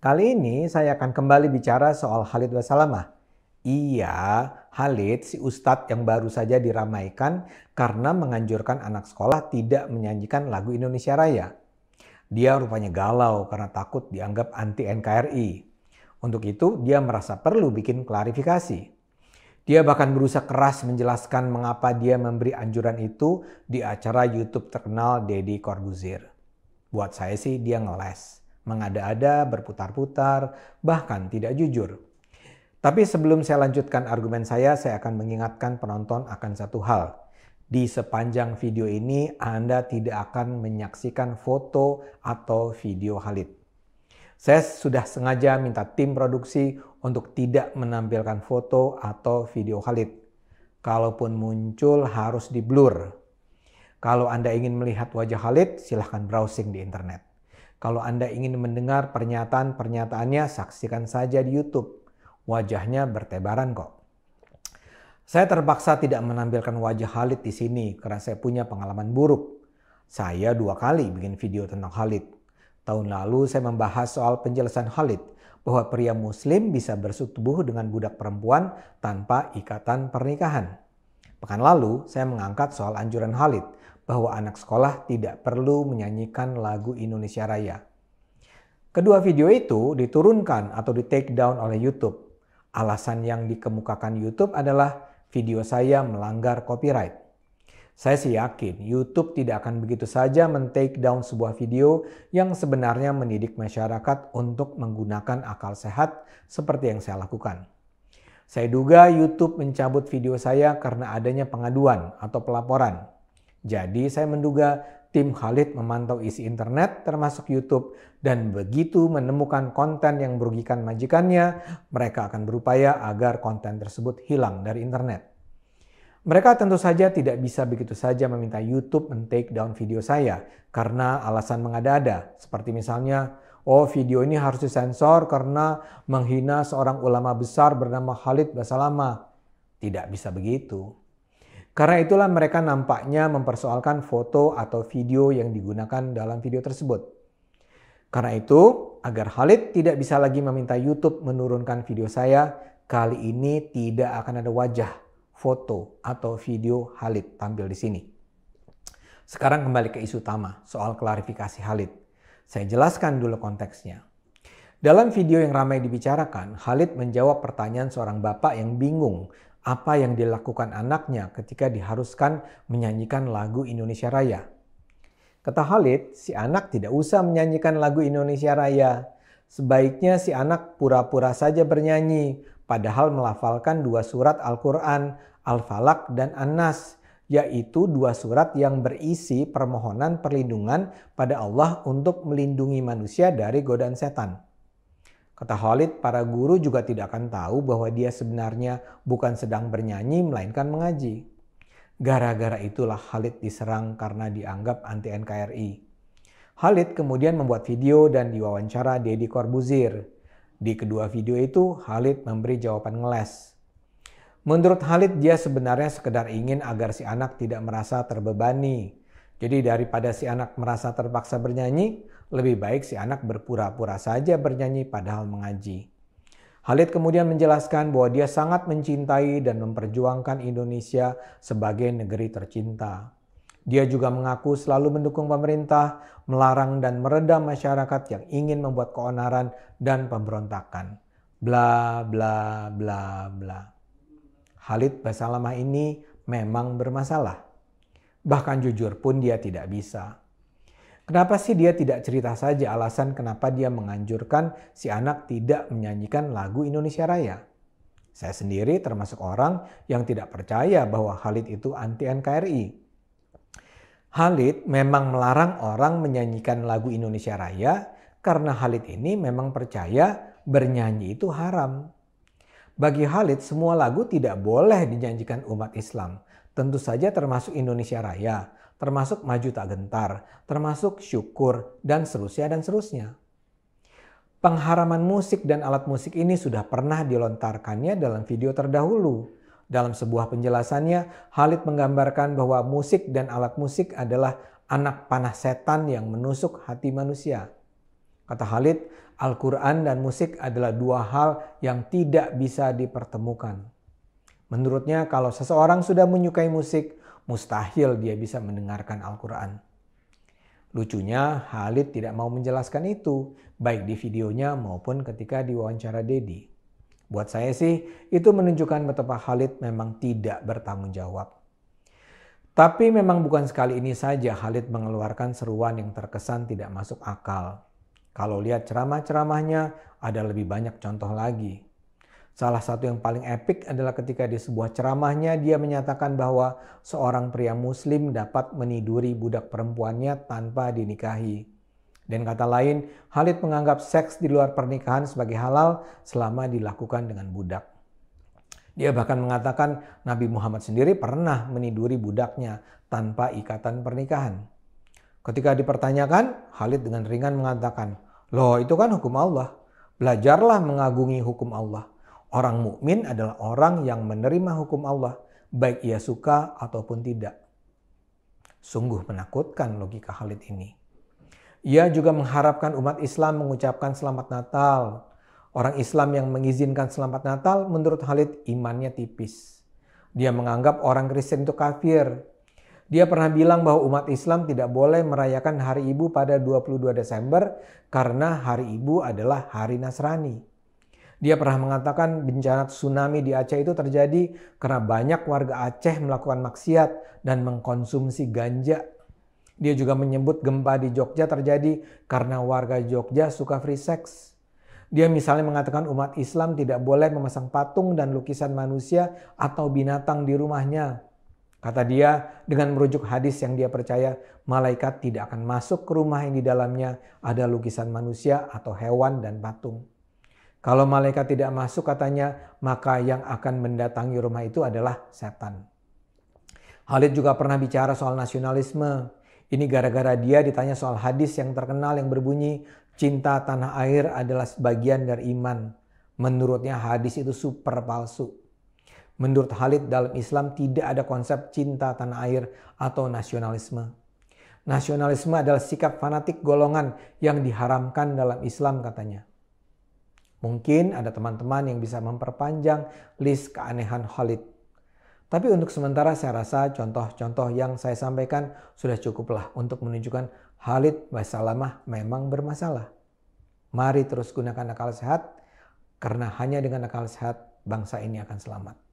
Kali ini saya akan kembali bicara soal Khalid Basalamah. Iya, Khalid, si ustadz yang baru saja diramaikan karena menganjurkan anak sekolah tidak menyanyikan lagu Indonesia Raya. Dia rupanya galau karena takut dianggap anti NKRI. Untuk itu, dia merasa perlu bikin klarifikasi. Dia bahkan berusaha keras menjelaskan mengapa dia memberi anjuran itu di acara YouTube terkenal Deddy Corbuzier. Buat saya sih dia ngeles, mengada-ada, berputar-putar, bahkan tidak jujur. Tapi sebelum saya lanjutkan argumen saya akan mengingatkan penonton akan satu hal. Di sepanjang video ini Anda tidak akan menyaksikan foto atau video Khalid. Saya sudah sengaja minta tim produksi untuk tidak menampilkan foto atau video Khalid. Kalaupun muncul harus di-blur. Kalau Anda ingin melihat wajah Khalid, silahkan browsing di internet. Kalau Anda ingin mendengar pernyataan-pernyataannya, saksikan saja di YouTube. Wajahnya bertebaran kok. Saya terpaksa tidak menampilkan wajah Khalid di sini karena saya punya pengalaman buruk. Saya 2 kali bikin video tentang Khalid. Tahun lalu saya membahas soal penjelasan Khalid bahwa pria muslim bisa bersetubuh dengan budak perempuan tanpa ikatan pernikahan. Pekan lalu saya mengangkat soal anjuran Khalid bahwa anak sekolah tidak perlu menyanyikan lagu Indonesia Raya. Kedua video itu diturunkan atau di take down oleh YouTube. Alasan yang dikemukakan YouTube adalah video saya melanggar copyright. Saya sih yakin YouTube tidak akan begitu saja men-take down sebuah video yang sebenarnya mendidik masyarakat untuk menggunakan akal sehat seperti yang saya lakukan. Saya duga YouTube mencabut video saya karena adanya pengaduan atau pelaporan. Jadi saya menduga tim Khalid memantau isi internet termasuk YouTube dan begitu menemukan konten yang merugikan majikannya, mereka akan berupaya agar konten tersebut hilang dari internet. Mereka tentu saja tidak bisa begitu saja meminta YouTube men-take down video saya karena alasan mengada-ada. Seperti misalnya, video ini harus disensor karena menghina seorang ulama besar bernama Khalid Basalamah. Tidak bisa begitu. Karena itulah mereka nampaknya mempersoalkan foto atau video yang digunakan dalam video tersebut. Karena itu, agar Khalid tidak bisa lagi meminta YouTube menurunkan video saya, kali ini tidak akan ada wajah, foto, atau video Khalid tampil di sini. Sekarang kembali ke isu utama, soal klarifikasi Khalid. Saya jelaskan dulu konteksnya. Dalam video yang ramai dibicarakan, Khalid menjawab pertanyaan seorang bapak yang bingung apa yang dilakukan anaknya ketika diharuskan menyanyikan lagu Indonesia Raya. Kata Khalid, si anak tidak usah menyanyikan lagu Indonesia Raya. Sebaiknya si anak pura-pura saja bernyanyi, padahal melafalkan 2 surat Al-Quran, Al-Falaq dan An-Nas, yaitu 2 surat yang berisi permohonan perlindungan pada Allah untuk melindungi manusia dari godaan setan. Kata Khalid, para guru juga tidak akan tahu bahwa dia sebenarnya bukan sedang bernyanyi melainkan mengaji. Gara-gara itulah Khalid diserang karena dianggap anti NKRI. Khalid kemudian membuat video dan diwawancara Deddy Corbuzier. Di kedua video itu Khalid memberi jawaban ngeles. Menurut Khalid dia sebenarnya sekedar ingin agar si anak tidak merasa terbebani. Jadi daripada si anak merasa terpaksa bernyanyi, lebih baik si anak berpura-pura saja bernyanyi padahal mengaji. Khalid kemudian menjelaskan bahwa dia sangat mencintai dan memperjuangkan Indonesia sebagai negeri tercinta. Dia juga mengaku selalu mendukung pemerintah, melarang dan meredam masyarakat yang ingin membuat keonaran dan pemberontakan. Bla bla bla bla. Khalid Basalamah ini memang bermasalah. Bahkan jujur pun dia tidak bisa. Kenapa sih dia tidak cerita saja alasan kenapa dia menganjurkan si anak tidak menyanyikan lagu Indonesia Raya? Saya sendiri termasuk orang yang tidak percaya bahwa Khalid itu anti NKRI. Khalid memang melarang orang menyanyikan lagu Indonesia Raya karena Khalid ini memang percaya bernyanyi itu haram. Bagi Khalid semua lagu tidak boleh dinyanyikan umat Islam. Tentu saja termasuk Indonesia Raya, termasuk Maju Tak Gentar, termasuk Syukur, dan seterusnya. Pengharaman musik dan alat musik ini sudah pernah dilontarkannya dalam video terdahulu. Dalam sebuah penjelasannya, Khalid menggambarkan bahwa musik dan alat musik adalah anak panah setan yang menusuk hati manusia. Kata Khalid, Al-Quran dan musik adalah dua hal yang tidak bisa dipertemukan. Menurutnya kalau seseorang sudah menyukai musik, mustahil dia bisa mendengarkan Al-Quran. Lucunya Khalid tidak mau menjelaskan itu, baik di videonya maupun ketika diwawancara Dedi. Buat saya sih, itu menunjukkan betapa Khalid memang tidak bertanggung jawab. Tapi memang bukan sekali ini saja Khalid mengeluarkan seruan yang terkesan tidak masuk akal. Kalau lihat ceramah-ceramahnya, ada lebih banyak contoh lagi. Salah satu yang paling epik adalah ketika di sebuah ceramahnya dia menyatakan bahwa seorang pria muslim dapat meniduri budak perempuannya tanpa dinikahi. Dan kata lain, Khalid menganggap seks di luar pernikahan sebagai halal selama dilakukan dengan budak. Dia bahkan mengatakan Nabi Muhammad sendiri pernah meniduri budaknya tanpa ikatan pernikahan. Ketika dipertanyakan, Khalid dengan ringan mengatakan, "Loh, itu kan hukum Allah. Belajarlah mengagungi hukum Allah. Orang mukmin adalah orang yang menerima hukum Allah, baik ia suka ataupun tidak." Sungguh menakutkan logika Khalid ini. Ia juga mengharapkan umat Islam mengucapkan Selamat Natal. Orang Islam yang mengizinkan Selamat Natal menurut Khalid imannya tipis. Dia menganggap orang Kristen itu kafir. Dia pernah bilang bahwa umat Islam tidak boleh merayakan Hari Ibu pada 22 Desember karena Hari Ibu adalah Hari Nasrani. Dia pernah mengatakan bencana tsunami di Aceh itu terjadi karena banyak warga Aceh melakukan maksiat dan mengkonsumsi ganja. Dia juga menyebut gempa di Jogja terjadi karena warga Jogja suka free sex. Dia misalnya mengatakan umat Islam tidak boleh memasang patung dan lukisan manusia atau binatang di rumahnya. Kata dia, dengan merujuk hadis yang dia percaya, malaikat tidak akan masuk ke rumah yang di dalamnya ada lukisan manusia atau hewan dan patung. Kalau malaikat tidak masuk katanya, maka yang akan mendatangi rumah itu adalah setan. Khalid juga pernah bicara soal nasionalisme. Ini gara-gara dia ditanya soal hadis yang terkenal yang berbunyi, cinta tanah air adalah sebagian dari iman. Menurutnya hadis itu super palsu. Menurut Khalid dalam Islam tidak ada konsep cinta tanah air atau nasionalisme. Nasionalisme adalah sikap fanatik golongan yang diharamkan dalam Islam katanya. Mungkin ada teman-teman yang bisa memperpanjang list keanehan Khalid. Tapi untuk sementara saya rasa contoh-contoh yang saya sampaikan sudah cukuplah untuk menunjukkan Khalid Basalamah memang bermasalah. Mari terus gunakan akal sehat, karena hanya dengan akal sehat bangsa ini akan selamat.